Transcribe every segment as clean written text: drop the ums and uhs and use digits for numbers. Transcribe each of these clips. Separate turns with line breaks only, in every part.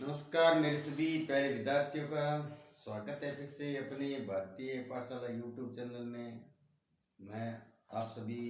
नमस्कार मेरे सभी प्यारे विद्यार्थियों का स्वागत है फिर से अपने भारतीय पाठशाला यूट्यूब चैनल में। मैं आप सभी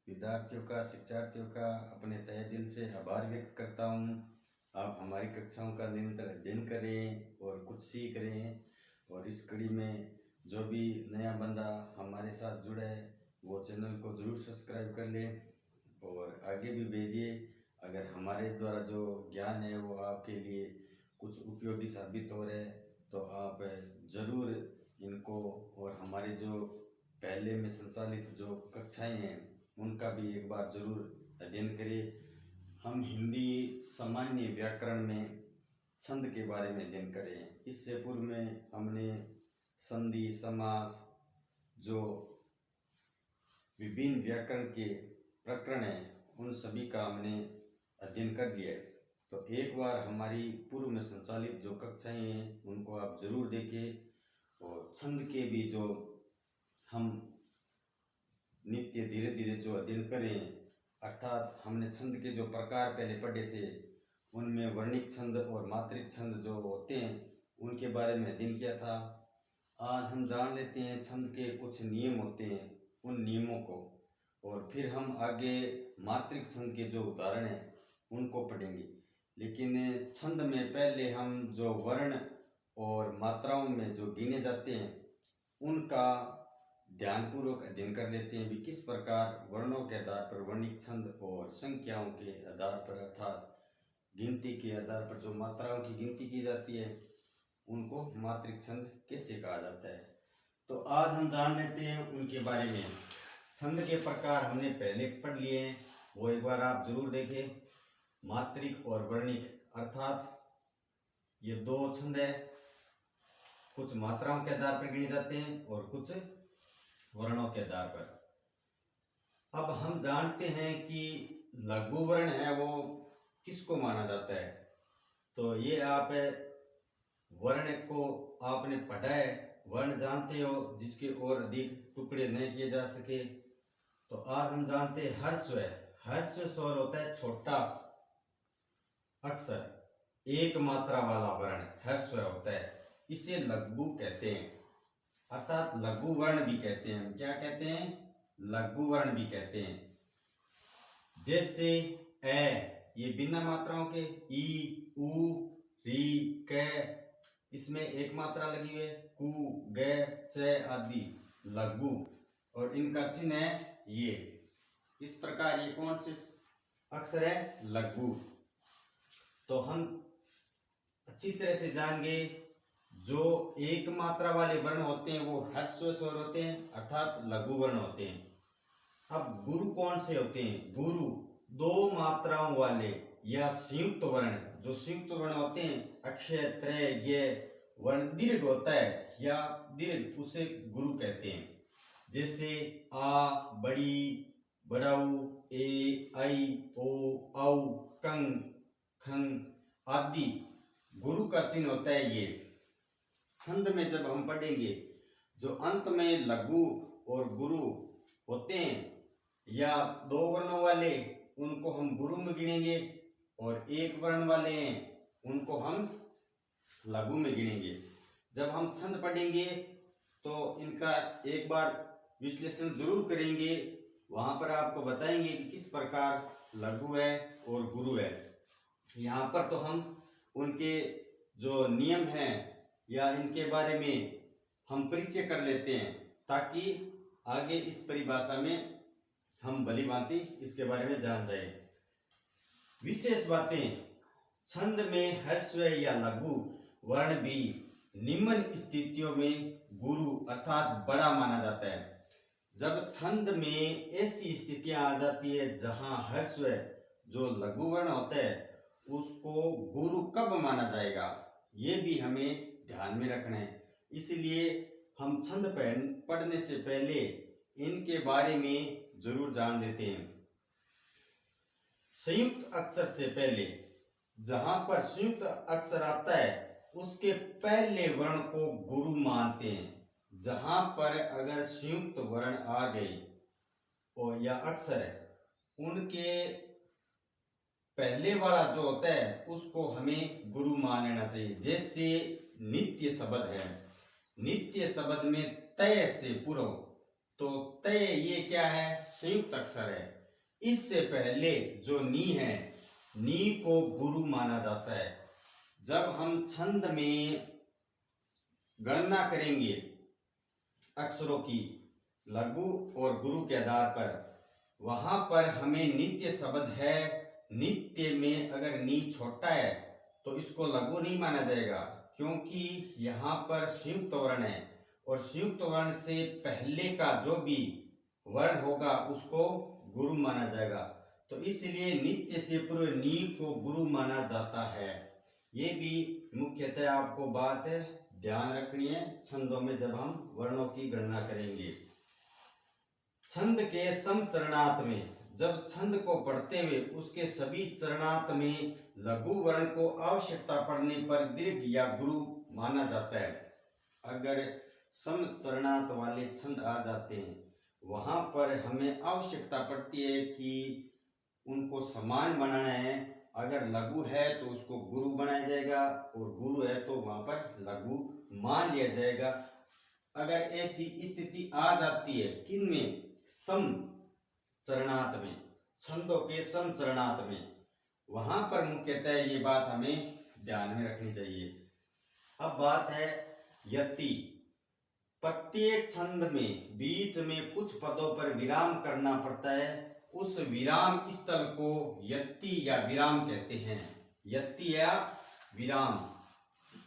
विद्यार्थियों का शिक्षार्थियों का अपने तहे दिल से आभार व्यक्त करता हूँ। आप हमारी कक्षाओं का निरंतर अध्ययन करें और कुछ सीख रहे हैं। और इस कड़ी में जो भी नया बंदा हमारे साथ जुड़ा है वो चैनल को ज़रूर सब्सक्राइब कर ले और आगे भी भेजिए। अगर हमारे द्वारा जो ज्ञान है वो आपके लिए कुछ उपयोगी साबित हो रहा है तो आप ज़रूर इनको और हमारे जो पहले में संचालित जो कक्षाएं हैं उनका भी एक बार ज़रूर अध्ययन करें। हम हिंदी सामान्य व्याकरण में छंद के बारे में अध्ययन करें। इससे पूर्व में हमने संधि समास जो विभिन्न व्याकरण के प्रकरण हैं उन सभी का हमने अध्ययन कर लिया है। तो एक बार हमारी पूर्व में संचालित जो कक्षाएं हैं उनको आप जरूर देखें। और छंद के भी जो हम नित्य धीरे धीरे जो अध्ययन करें, अर्थात हमने छंद के जो प्रकार पहले पढ़े थे उनमें वर्णिक छंद और मात्रिक छंद जो होते हैं उनके बारे में अध्ययन किया था। आज हम जान लेते हैं छंद के कुछ नियम होते हैं, उन नियमों को, और फिर हम आगे मात्रिक छंद के जो उदाहरण हैं उनको पढ़ेंगे। लेकिन छंद में पहले हम जो वर्ण और मात्राओं में जो गिने जाते हैं उनका ध्यानपूर्वक अध्ययन कर लेते हैं भी किस प्रकार वर्णों के आधार पर वर्णिक छंद और संख्याओं के आधार पर अर्थात गिनती के आधार पर जो मात्राओं की गिनती की जाती है उनको मात्रिक छंद कैसे कहा जाता है। तो आज हम जान लेते हैं उनके बारे में। छंद के प्रकार हमने पहले पढ़ लिए हैं, वो एक बार आप जरूर देखें। मात्रिक और वर्णिक अर्थात ये दो छंद है, कुछ मात्राओं के आधार पर गिने जाते हैं और कुछ वर्णों के आधार पर। अब हम जानते हैं कि लघु वर्ण है वो किसको माना जाता है। तो ये आप वर्ण को आपने पढ़ा है, वर्ण जानते हो जिसके और अधिक टुकड़े नहीं किए जा सके। तो आज हम जानते हैं ह्रस्व। ह्रस्व स्वर होता है छोटा अक्षर, एक मात्रा वाला वर्ण ह्रस्व होता है, इसे लघु कहते हैं, अर्थात लघु वर्ण भी कहते हैं। क्या कहते हैं? लघु वर्ण भी कहते हैं। जैसे ए, ये बिना मात्राओं के, ई उ री क, इसमें एक मात्रा लगी हुई है, कु ग च आदि लघु, और इनका चिन्ह है ये। इस प्रकार ये कौन से अक्षर है? लघु। तो हम अच्छी तरह से जानेंगे जो एक मात्रा वाले वर्ण होते हैं वो ह्रस्व स्वर होते हैं अर्थात लघु वर्ण होते हैं। अब गुरु कौन से होते हैं? गुरु दो मात्राओं वाले या संयुक्त वर्ण, जो संयुक्त वर्ण होते हैं अक्षय त्रय ज्ञ वर्ण दीर्घ होता है या दीर्घ, उसे गुरु कहते हैं। जैसे आ, बड़ी, बड़ाऊ, ए, ऐ, ओ, औ, कंग, खंग आदि गुरु का चिन्ह होता है ये। छंद में जब हम पढ़ेंगे जो अंत में लघु और गुरु होते हैं या दो वर्णों वाले उनको हम गुरु में गिनेंगे और एक वर्ण वाले हैं उनको हम लघु में गिनेंगे। जब हम छंद पढ़ेंगे तो इनका एक बार विश्लेषण जरूर करेंगे, वहां पर आपको बताएंगे कि किस प्रकार लघु है और गुरु है। यहाँ पर तो हम उनके जो नियम हैं या इनके बारे में हम परिचय कर लेते हैं ताकि आगे इस परिभाषा में हम भली भांति इसके बारे में जान जाए। विशेष बातें, छंद में ह्रस्व या लघु वर्ण भी निम्न स्थितियों में गुरु अर्थात बड़ा माना जाता है। जब छंद में ऐसी स्थितियां आ जाती है जहां ह्रस्व जो लघु वर्ण होता है उसको गुरु कब माना जाएगा ये भी हमें ध्यान में रखना है। इसलिए हम छंद पढ़ने से पहले इनके बारे में जरूर जान लेते हैं। संयुक्त अक्षर से पहले, जहां पर संयुक्त अक्षर आता है उसके पहले वर्ण को गुरु मानते हैं। जहां पर अगर संयुक्त वर्ण आ गए और या अक्षर है उनके पहले वाला जो होता है उसको हमें गुरु मान लेना चाहिए। जैसे नित्य शब्द है, नित्य शब्द में तय से पूर्व, तो तय ये क्या है, संयुक्त अक्षर है। इससे पहले जो नी है, नी को गुरु माना जाता है। जब हम छंद में गणना करेंगे अक्षरों की लघु और गुरु के आधार पर, वहां पर हमें नित्य शब्द है, नित्य में अगर नी छोटा है तो इसको लघु नहीं माना जाएगा, क्योंकि यहाँ पर संयुक्त वर्ण है और संयुक्त वर्ण से पहले का जो भी वर्ण होगा उसको गुरु माना जाएगा। तो इसलिए नित्य से पूर्व नी को गुरु माना जाता है। ये भी मुख्यतः आपको बात ध्यान रखनी है छंदों में जब हम वर्णों की गणना करेंगे। छंद के सम चरणार्थ में जब छंद को पढ़ते हुए उसके सभी चरणार्थ में लघु वर्ण को आवश्यकता पड़ने पर दीर्घ या गुरु माना जाता है। अगर सम चरणार्थ वाले छंद आ जाते हैं, वहां पर हमें आवश्यकता पड़ती है कि उनको समान बनाना है। अगर लघु है तो उसको गुरु बनाया जाएगा और गुरु है तो वहां पर लघु मान लिया जाएगा। अगर ऐसी स्थिति आ जाती है किनमें, सम चरणार्थ में, छंदों के सम चरणार्थ में, वहां पर मुख्यतः ये बात हमें ध्यान में रखनी चाहिए। अब बात है यति। प्रत्येक छंद में बीच में कुछ पदों पर विराम करना पड़ता है। उस विराम स्थल को यति या विराम कहते हैं। यति या विराम,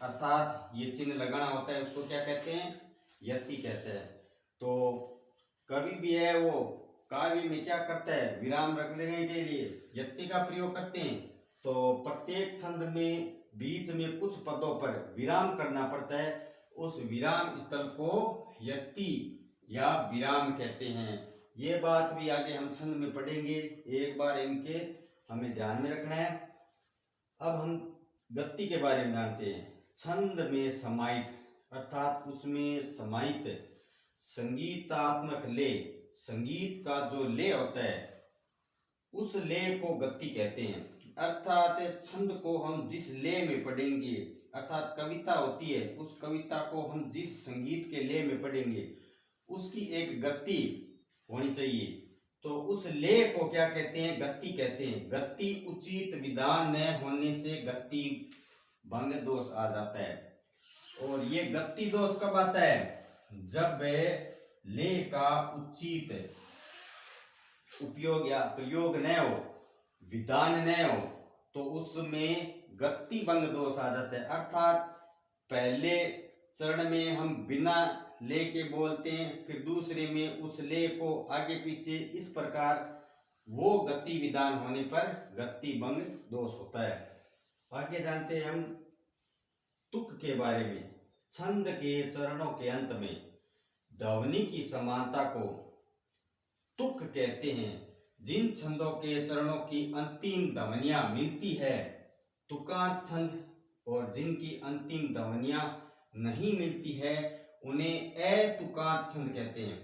अर्थात ये चिन्ह लगाना होता है, उसको क्या कहते हैं, यति कहते हैं। तो कवि भी है वो काव्य में क्या करता है, विराम रखने के लिए यति का प्रयोग करते हैं। तो प्रत्येक छंद में बीच में कुछ पदों पर विराम करना पड़ता है, उस विराम स्थल को यति या विराम कहते हैं। ये बात भी आगे हम छंद में पढ़ेंगे, एक बार इनके हमें ध्यान में रखना है। अब हम गति के बारे में जानते हैं। छंद में समाहित, अर्थात उसमें समाहित संगीतात्मक ले, संगीत का जो ले होता है उस ले को गति कहते हैं। अर्थात छंद को हम जिस ले में पढ़ेंगे, अर्थात कविता होती है, उस कविता को हम जिस संगीत के ले में पढ़ेंगे उसकी एक गति होनी चाहिए। तो उस ले को क्या कहते हैं, गति कहते हैं। गति उचित विधान न होने से गति भंग दोष आ जाता है। और ये गति दोष कब आता है, जब ले का उचित उपयोग या प्रयोग न हो, विधान न हो, तो उसमें गति भंग दोष आ जाता है। अर्थात पहले चरण में हम बिना ले के बोलते हैं, फिर दूसरे में उस ले को आगे पीछे, इस प्रकार वो गति विधान होने पर गति भंग दोष होता है। आगे जानते हैं हम तुक के बारे में। छंद के चरणों के अंत में ध्वनि की समानता को तुक कहते हैं। जिन छंदों के चरणों की अंतिम ध्वनियां मिलती है तुकांत छंद, और जिनकी अंतिम ध्वनियां नहीं मिलती है उन्हें अतुकांत छंद कहते हैं।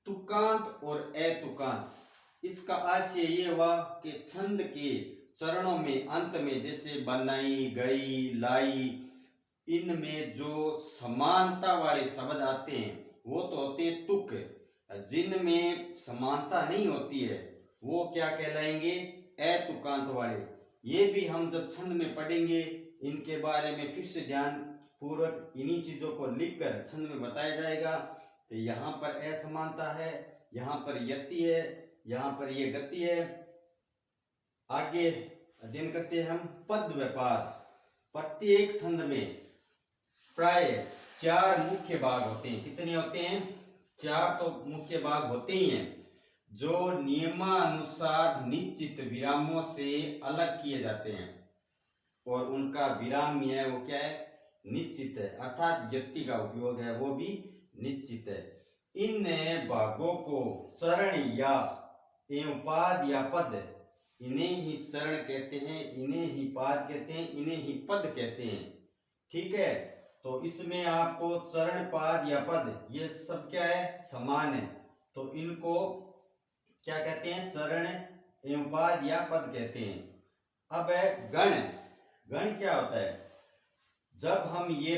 तुकांत और अतुकांत, इसका आशय ये हुआ कि छंद के चरणों में अंत में जैसे बनाई, गई, लाई, इनमें जो समानता वाले शब्द आते हैं वो तो होते तुक। जिनमें समानता नहीं होती है वो क्या कहलाएंगे, अतुकांत वाले। ये भी हम जब छंद में पढ़ेंगे इनके बारे में फिर से ध्यान पूर्वक इन्हीं चीजों को लिखकर छंद में बताया जाएगा। तो यहाँ पर असमानता है, यहाँ पर यति है, यहाँ पर ये गति है। आगे अध्ययन करते हैं हम पद व्यापार। प्रत्येक छंद में प्राय 4 मुख्य भाग होते हैं। कितने होते हैं, 4 तो मुख्य भाग होते ही हैं, जो नियमानुसार निश्चित विरामों से अलग किए जाते हैं। और उनका विराम है वो क्या है, निश्चित है, अर्थात यति का उपयोग है वो भी निश्चित है। इन भागों को चरण या एवं पाद या पद, इन्हें ही चरण कहते हैं, इन्हें ही पाद कहते हैं, इन्हें ही पद कहते हैं। ठीक है, तो इसमें आपको चरण, पाद या पद ये सब क्या है, समान है। तो इनको क्या कहते हैं, चरण एवं पाद या पद कहते हैं। अब है गण। गण क्या होता है? जब हम ये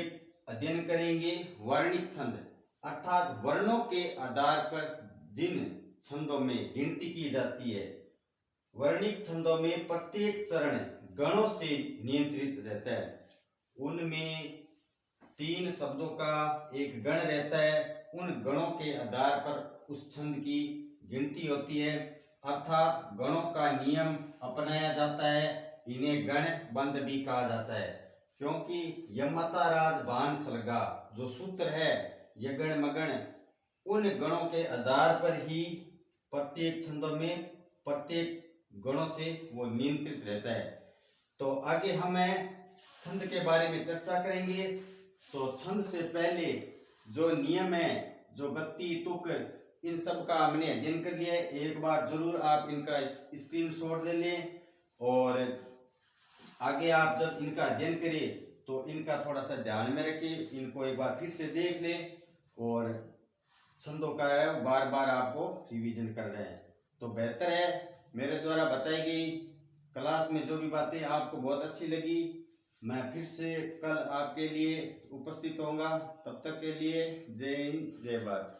अध्ययन करेंगे वर्णिक छंद, अर्थात वर्णों के आधार पर जिन छंदों में गिनती की जाती है, वर्णिक छंदों में प्रत्येक चरण गणों से नियंत्रित रहता है। उनमें 3 शब्दों का एक गण रहता है। उन गणों के आधार पर उस छंद की गिनती होती है, अर्थात गणों का नियम अपनाया जाता है। इन्हें गण बंध भी कहा जाता है, क्योंकि यमता राज भान सलगा जो सूत्र है यगण मगण, उन गणों के आधार पर ही प्रत्येक छंदों में प्रत्येक गणों से वो नियंत्रित रहता है। तो आगे हमें छंद के बारे में चर्चा करेंगे। तो छंद से पहले जो नियम है, जो गति तुक, इन सब का हमने अध्ययन कर लिया है। एक बार जरूर आप इनका स्क्रीनशॉट ले लें और आगे आप जब इनका अध्ययन करें तो इनका थोड़ा सा ध्यान में रखें, इनको एक बार फिर से देख लें और छंदों का बार बार आपको रिवीजन कर रहे हैं तो बेहतर है। मेरे द्वारा बताई गई क्लास में जो भी बातें आपको बहुत अच्छी लगी, मैं फिर से कल आपके लिए उपस्थित होऊंगा। तब तक के लिए जय हिंद, जय भारत।